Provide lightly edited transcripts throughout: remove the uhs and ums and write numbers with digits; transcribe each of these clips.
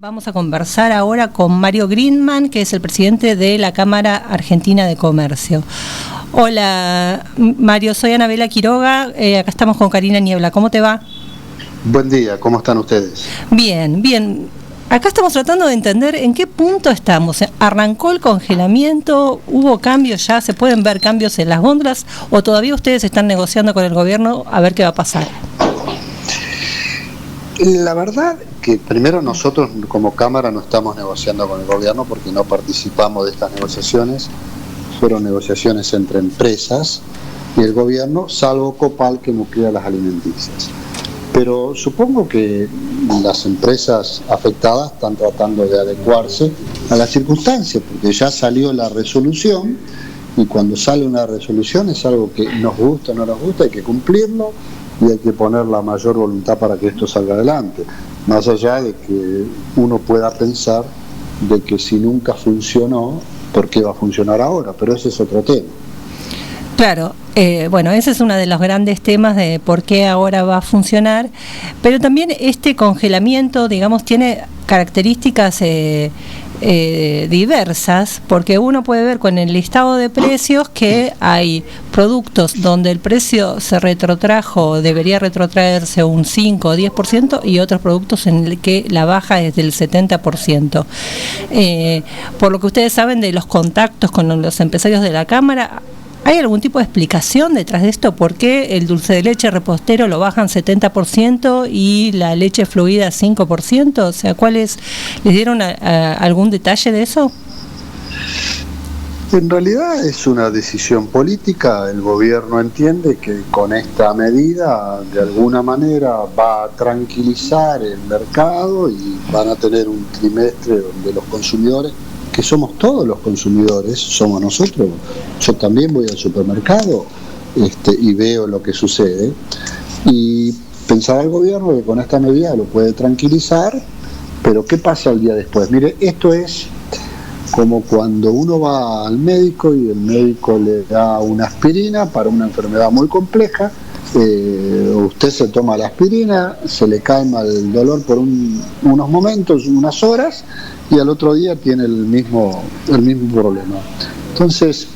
Vamos a conversar ahora con Mario Greenman, que es el presidente de la Cámara Argentina de Comercio. Hola, Mario, soy Anabela Quiroga, acá estamos con Karina Niebla. ¿Cómo te va? Buen día, ¿cómo están ustedes? Bien, bien. Acá estamos tratando de entender en qué punto estamos. ¿Arrancó el congelamiento? ¿Hubo cambios ya? ¿Se pueden ver cambios en las góndolas? ¿O todavía ustedes están negociando con el gobierno a ver qué va a pasar? La verdad que primero nosotros como Cámara no estamos negociando con el gobierno porque no participamos de estas negociaciones. Fueron negociaciones entre empresas y el gobierno, salvo Copal, que nuclea las alimenticias. Pero supongo que las empresas afectadas están tratando de adecuarse a las circunstancias, porque ya salió la resolución, y cuando sale una resolución es algo que nos gusta o no nos gusta, hay que cumplirlo y hay que poner la mayor voluntad para que esto salga adelante. Más allá de que uno pueda pensar de que si nunca funcionó, ¿por qué va a funcionar ahora? Pero ese es otro tema. Claro, bueno, ese es uno de los grandes temas de por qué ahora va a funcionar, pero también este congelamiento, digamos, tiene características diversas, porque uno puede ver con el listado de precios que hay productos donde el precio se retrotrajo, debería retrotraerse un 5 o 10%, y otros productos en el que la baja es del 70%. Por lo que ustedes saben de los contactos con los empresarios de la Cámara, ¿hay algún tipo de explicación detrás de esto? ¿Por qué el dulce de leche repostero lo bajan 70% y la leche fluida 5%? O sea, ¿les dieron algún detalle de eso? En realidad es una decisión política. El gobierno entiende que con esta medida de alguna manera va a tranquilizar el mercado y van a tener un trimestre donde los consumidores, que somos todos los consumidores, somos nosotros. Yo también voy al supermercado y veo lo que sucede, y pensaba el gobierno que con esta medida lo puede tranquilizar, pero ¿qué pasa el día después? Mire, esto es como cuando uno va al médico y el médico le da una aspirina para una enfermedad muy compleja. Usted se toma la aspirina, se le calma el dolor por unos momentos, unas horas, y al otro día tiene el mismo problema. Entonces,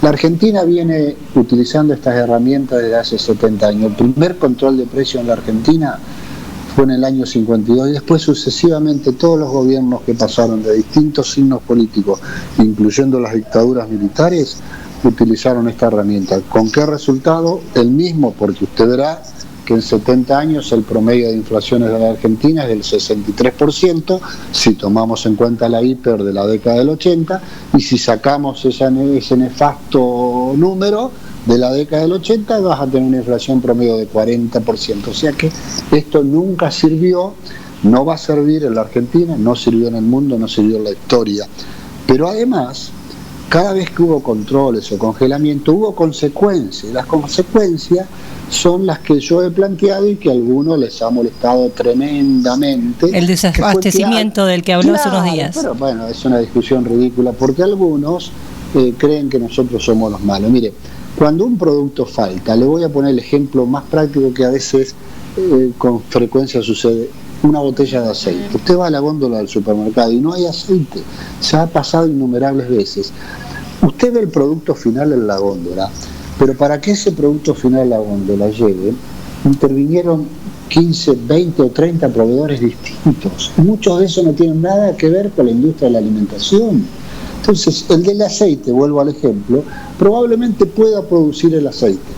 la Argentina viene utilizando estas herramientas desde hace 70 años. El primer control de precios en la Argentina fue en el año 52, y después sucesivamente todos los gobiernos que pasaron de distintos signos políticos, incluyendo las dictaduras militares, utilizaron esta herramienta. ¿Con qué resultado? El mismo, porque usted verá que en 70 años el promedio de inflaciones de la Argentina es del 63%, si tomamos en cuenta la hiper de la década del 80, y si sacamos ese nefasto número de la década del 80, vas a tener una inflación promedio de 40%. O sea que esto nunca sirvió, no va a servir en la Argentina, no sirvió en el mundo, no sirvió en la historia. Pero además, cada vez que hubo controles o congelamiento, hubo consecuencias. Las consecuencias son las que yo he planteado y que a algunos les ha molestado tremendamente. El desabastecimiento del que habló hace unos días. Pero bueno, es una discusión ridícula, porque algunos creen que nosotros somos los malos. Mire, cuando un producto falta, le voy a poner el ejemplo más práctico que a veces con frecuencia sucede: una botella de aceite. Usted va a la góndola del supermercado y no hay aceite. Se ha pasado innumerables veces. Usted ve el producto final en la góndola, pero para que ese producto final en la góndola llegue, intervinieron 15, 20 o 30 proveedores distintos. Muchos de esos no tienen nada que ver con la industria de la alimentación. Entonces, el del aceite, vuelvo al ejemplo, probablemente pueda producir el aceite,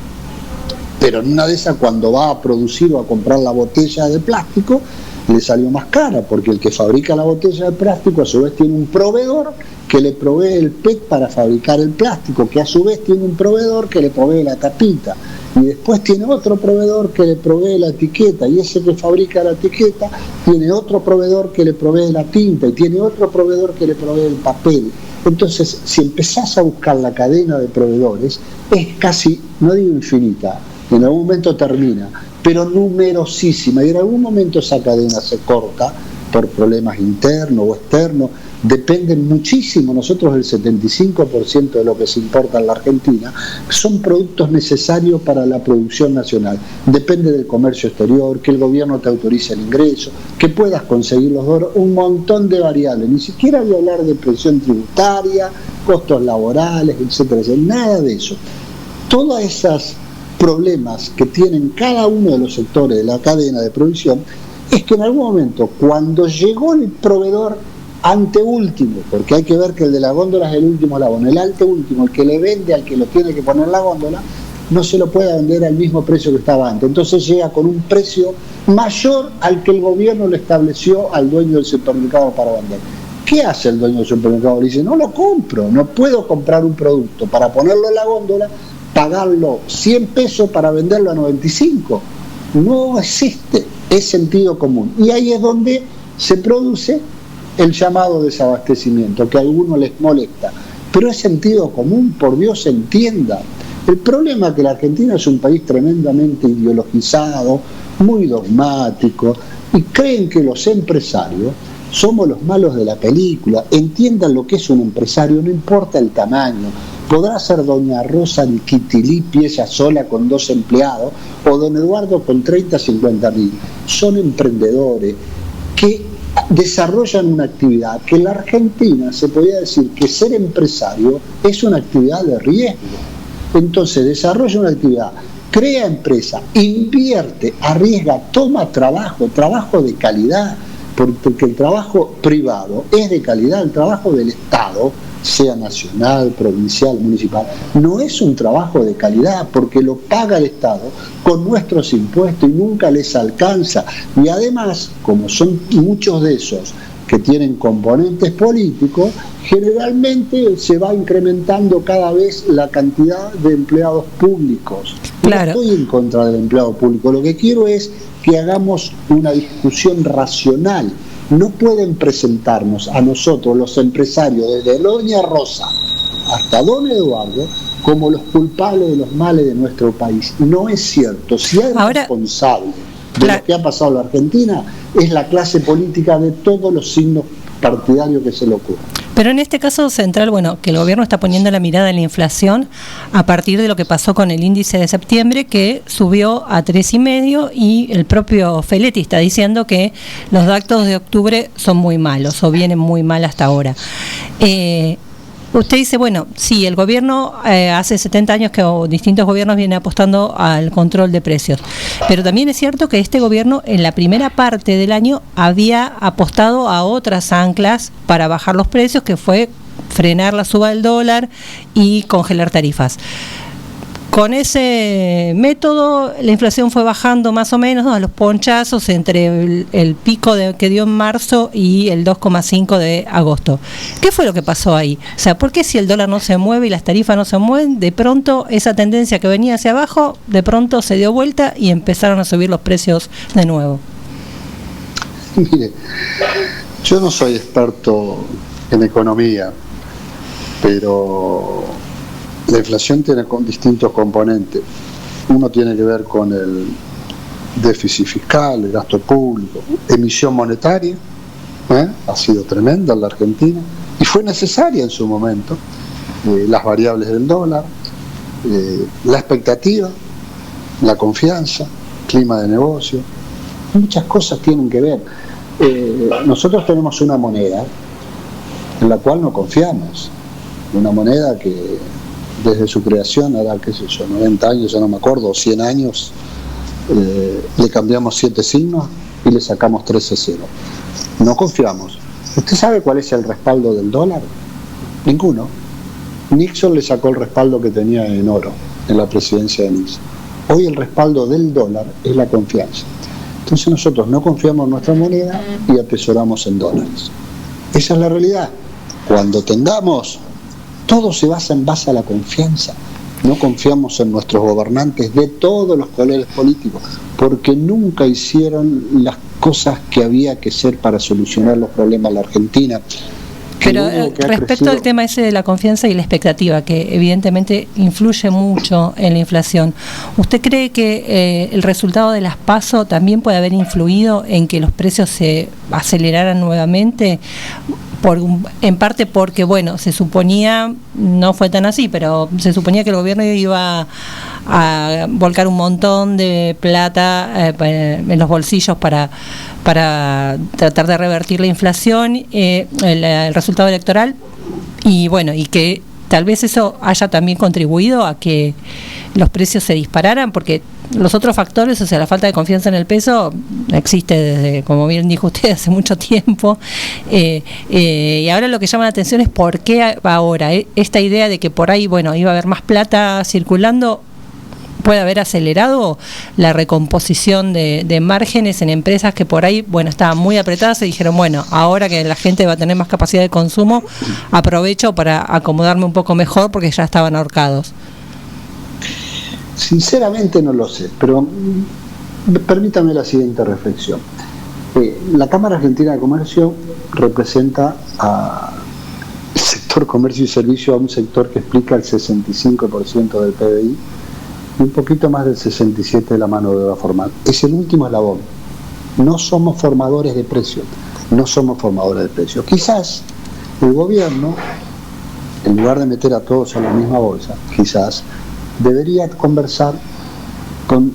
pero en una de esas, cuando va a producir o a comprar la botella de plástico, le salió más cara, porque el que fabrica la botella de plástico a su vez tiene un proveedor que le provee el PET para fabricar el plástico, que a su vez tiene un proveedor que le provee la tapita, y después tiene otro proveedor que le provee la etiqueta, y ese que fabrica la etiqueta tiene otro proveedor que le provee la tinta, y tiene otro proveedor que le provee el papel. Entonces, si empezás a buscar la cadena de proveedores, es casi, no digo infinita, en algún momento termina, pero numerosísima, y en algún momento esa cadena se corta por problemas internos o externos, dependen muchísimo. Nosotros el 75% de lo que se importa en la Argentina son productos necesarios para la producción nacional. Depende del comercio exterior, que el gobierno te autorice el ingreso, que puedas conseguir los dólares, un montón de variables. Ni siquiera voy a hablar de presión tributaria, costos laborales, etcétera, etcétera. Nada de eso. Todos esos problemas que tienen cada uno de los sectores de la cadena de producción es que en algún momento, cuando llegó el proveedor anteúltimo, porque hay que ver que el de la góndola es el último eslabón, el anteúltimo, el que le vende al que lo tiene que poner la góndola, no se lo puede vender al mismo precio que estaba antes. Entonces llega con un precio mayor al que el gobierno le estableció al dueño del supermercado para vender. ¿Qué hace el dueño del supermercado? Le dice, no lo compro, no puedo comprar un producto para ponerlo en la góndola, pagarlo 100 pesos para venderlo a 95. No existe, es sentido común. Y ahí es donde se produce el llamado desabastecimiento, que a algunos les molesta, pero es sentido común, por Dios, entienda. El problema es que la Argentina es un país tremendamente ideologizado, muy dogmático, y creen que los empresarios somos los malos de la película. Entiendan lo que es un empresario, no importa el tamaño. Podrá ser doña Rosa Niquitilipi, ella sola con 2 empleados, o don Eduardo con 30, 50 mil. Son emprendedores que desarrollan una actividad que en la Argentina se podría decir que ser empresario es una actividad de riesgo. Entonces desarrolla una actividad, crea empresa, invierte, arriesga, toma trabajo de calidad, porque el trabajo privado es de calidad, el trabajo del Estado, sea nacional, provincial, municipal, no es un trabajo de calidad porque lo paga el Estado con nuestros impuestos y nunca les alcanza. Y además, como son muchos de esos que tienen componentes políticos, generalmente se va incrementando cada vez la cantidad de empleados públicos. Claro. No estoy en contra del empleado público, lo que quiero es que hagamos una discusión racional. No pueden presentarnos a nosotros, los empresarios, desde doña Rosa hasta don Eduardo, como los culpables de los males de nuestro país. No es cierto. Si hay responsable de lo que ha pasado en la Argentina, es la clase política de todos los signos partidarios que se le ocurran. Pero en este caso central, bueno, que el gobierno está poniendo la mirada en la inflación a partir de lo que pasó con el índice de septiembre, que subió a 3,5, y el propio Feletti está diciendo que los datos de octubre son muy malos o vienen muy mal hasta ahora. Usted dice, bueno, sí, el gobierno hace 70 años que distintos gobiernos vienen apostando al control de precios, pero también es cierto que este gobierno en la primera parte del año había apostado a otras anclas para bajar los precios, que fue frenar la suba del dólar y congelar tarifas. Con ese método la inflación fue bajando más o menos, ¿no?, a los ponchazos entre el pico que dio en marzo y el 2,5 de agosto. ¿Qué fue lo que pasó ahí? O sea, ¿por qué si el dólar no se mueve y las tarifas no se mueven, de pronto esa tendencia que venía hacia abajo, de pronto se dio vuelta y empezaron a subir los precios de nuevo? Mire, yo no soy experto en economía, pero la inflación tiene distintos componentes. Uno tiene que ver con el déficit fiscal, el gasto público, emisión monetaria, ha sido tremenda en la Argentina y fue necesaria en su momento, las variables del dólar, la expectativa, la confianza, clima de negocio, muchas cosas tienen que ver. Nosotros tenemos una moneda en la cual no confiamos, una moneda que desde su creación, ahora qué sé yo, 90 años, ya no me acuerdo, 100 años, le cambiamos 7 signos y le sacamos 13 ceros. No confiamos. ¿Usted sabe cuál es el respaldo del dólar? Ninguno. Nixon le sacó el respaldo que tenía en oro en la presidencia de Nixon. Hoy el respaldo del dólar es la confianza. Entonces nosotros no confiamos en nuestra moneda y atesoramos en dólares. Esa es la realidad. Cuando tengamos, todo se basa en base a la confianza. No confiamos en nuestros gobernantes de todos los colores políticos, porque nunca hicieron las cosas que había que hacer para solucionar los problemas de la Argentina. Pero respecto al tema ese de la confianza y la expectativa, que evidentemente influye mucho en la inflación, ¿usted cree que el resultado de las PASO también puede haber influido en que los precios se aceleraran nuevamente? En parte porque, bueno, se suponía, no fue tan así, pero se suponía que el gobierno iba a volcar un montón de plata en los bolsillos para tratar de revertir la inflación, el resultado electoral, y bueno, y que tal vez eso haya también contribuido a que los precios se dispararan, porque los otros factores, o sea, la falta de confianza en el peso existe desde, como bien dijo usted, hace mucho tiempo, y ahora lo que llama la atención es por qué ahora esta idea de que por ahí, bueno, iba a haber más plata circulando, puede haber acelerado la recomposición de márgenes en empresas que por ahí, bueno, estaban muy apretadas y dijeron, bueno, ahora que la gente va a tener más capacidad de consumo, aprovecho para acomodarme un poco mejor porque ya estaban ahorcados. Sinceramente no lo sé, pero permítame la siguiente reflexión. La Cámara Argentina de Comercio representa al sector comercio y servicio, a un sector que explica el 65% del PBI y un poquito más del 67% de la mano de obra formal. Es el último eslabón. No somos formadores de precios, Quizás el gobierno, en lugar de meter a todos a la misma bolsa, quizás debería conversar con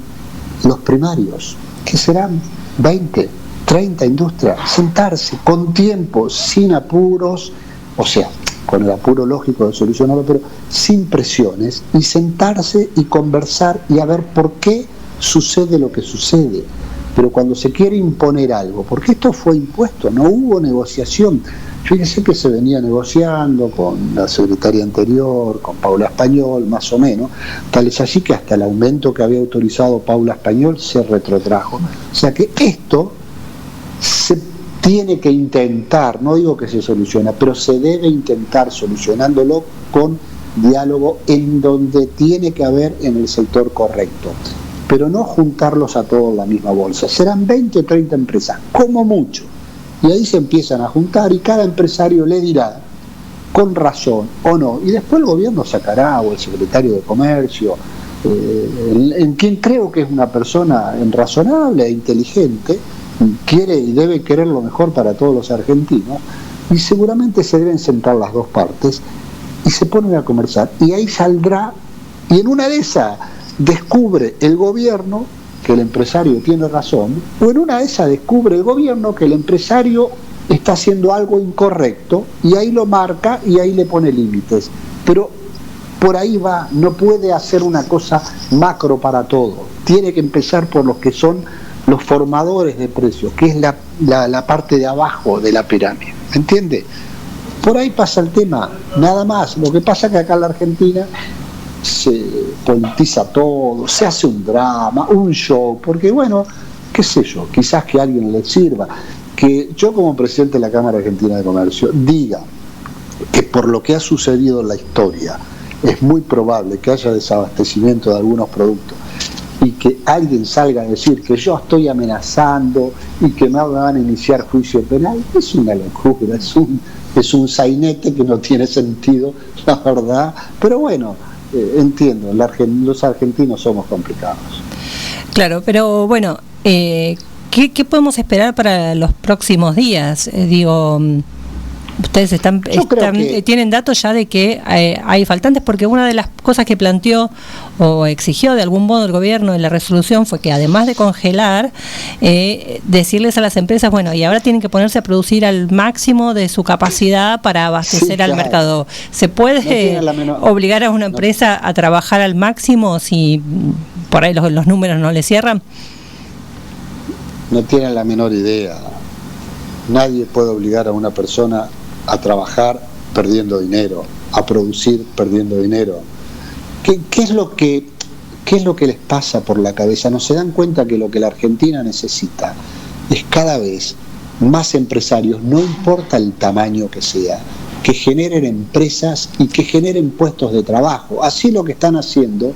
los primarios, que serán 20, 30 industrias, sentarse con tiempo, sin apuros, o sea, con el apuro lógico de solucionarlo, pero sin presiones, y sentarse y conversar y a ver por qué sucede lo que sucede. Pero cuando se quiere imponer algo, porque esto fue impuesto, no hubo negociación. Fíjese que se venía negociando con la secretaria anterior, con Paula Español, más o menos, tal es así que hasta el aumento que había autorizado Paula Español se retrotrajo. O sea que esto se tiene que intentar, no digo que se soluciona, pero se debe intentar solucionándolo con diálogo en donde tiene que haber en el sector correcto, pero no juntarlos a todos en la misma bolsa. Serán 20 o 30 empresas, como mucho, y ahí se empiezan a juntar y cada empresario le dirá con razón o no, y después el gobierno sacará, o el secretario de Comercio, en quien creo que es una persona razonable e inteligente, quiere y debe querer lo mejor para todos los argentinos, y seguramente se deben sentar las dos partes y se ponen a conversar, y ahí saldrá, y en una de esas descubre el gobierno que el empresario tiene razón, o en una de esas descubre el gobierno que el empresario está haciendo algo incorrecto, y ahí lo marca y ahí le pone límites. Pero por ahí va, no puede hacer una cosa macro para todo, tiene que empezar por los que son los formadores de precios, que es la parte de abajo de la pirámide, ¿me entiende? Por ahí pasa el tema, nada más. Lo que pasa es que acá en la Argentina se politiza todo, se hace un drama, un show, porque bueno, qué sé yo, quizás que a alguien le sirva, que yo como presidente de la Cámara Argentina de Comercio diga que por lo que ha sucedido en la historia es muy probable que haya desabastecimiento de algunos productos, y que alguien salga a decir que yo estoy amenazando y que me van a iniciar juicio penal, es una locura, es un sainete que no tiene sentido, la verdad, pero bueno, entiendo, los argentinos somos complicados. Claro, pero bueno, ¿qué podemos esperar para los próximos días? Ustedes tienen datos ya de que hay faltantes, porque una de las cosas que planteó o exigió de algún modo el gobierno en la resolución fue que además de congelar, decirles a las empresas, bueno, y ahora tienen que ponerse a producir al máximo de su capacidad para abastecer al mercado. ¿Se puede obligar a una empresa a trabajar al máximo si por ahí los números no le cierran? No tienen la menor idea. Nadie puede obligar a una persona a trabajar perdiendo dinero, a producir perdiendo dinero. ¿Qué es lo que les pasa por la cabeza? ¿No se dan cuenta que lo que la Argentina necesita es cada vez más empresarios, no importa el tamaño que sea, que generen empresas y que generen puestos de trabajo? Así lo que están haciendo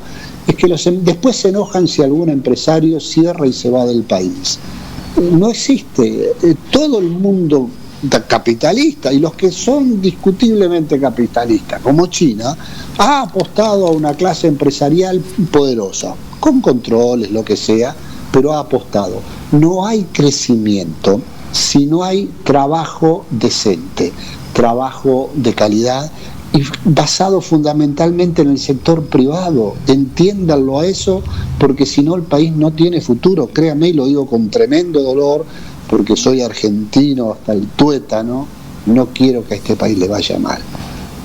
es que después se enojan si algún empresario cierra y se va del país. No existe. Todo el mundo capitalistas y los que son discutiblemente capitalistas, como China, ha apostado a una clase empresarial poderosa, con controles, lo que sea, pero ha apostado. No hay crecimiento si no hay trabajo decente, trabajo de calidad y basado fundamentalmente en el sector privado. Entiéndanlo a eso, porque si no el país no tiene futuro. Créanme, y lo digo con tremendo dolor, porque soy argentino hasta el tuétano, no quiero que a este país le vaya mal.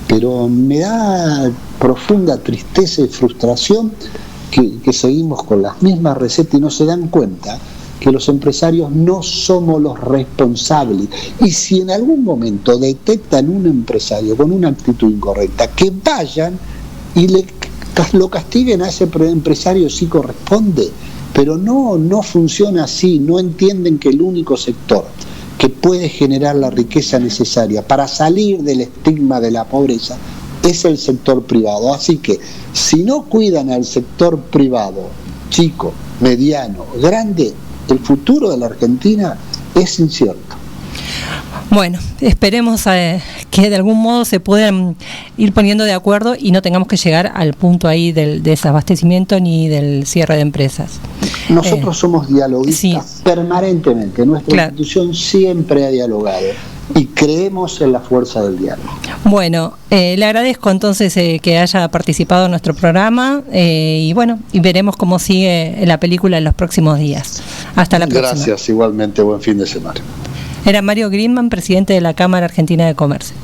Pero me da profunda tristeza y frustración que seguimos con las mismas recetas y no se dan cuenta que los empresarios no somos los responsables. Y si en algún momento detectan un empresario con una actitud incorrecta, que vayan y lo castiguen a ese empresario si corresponde. Pero no funciona así. No entienden que el único sector que puede generar la riqueza necesaria para salir del estigma de la pobreza es el sector privado. Así que si no cuidan al sector privado, chico, mediano, grande, el futuro de la Argentina es incierto. Bueno, esperemos que de algún modo se puedan ir poniendo de acuerdo y no tengamos que llegar al punto ahí del desabastecimiento ni del cierre de empresas. Nosotros somos dialoguistas permanentemente, nuestra institución siempre ha dialogado y creemos en la fuerza del diálogo. Bueno, le agradezco entonces que haya participado en nuestro programa y bueno, y veremos cómo sigue la película en los próximos días. Hasta la próxima. Gracias, igualmente, buen fin de semana. Era Mario Greenman, presidente de la Cámara Argentina de Comercio.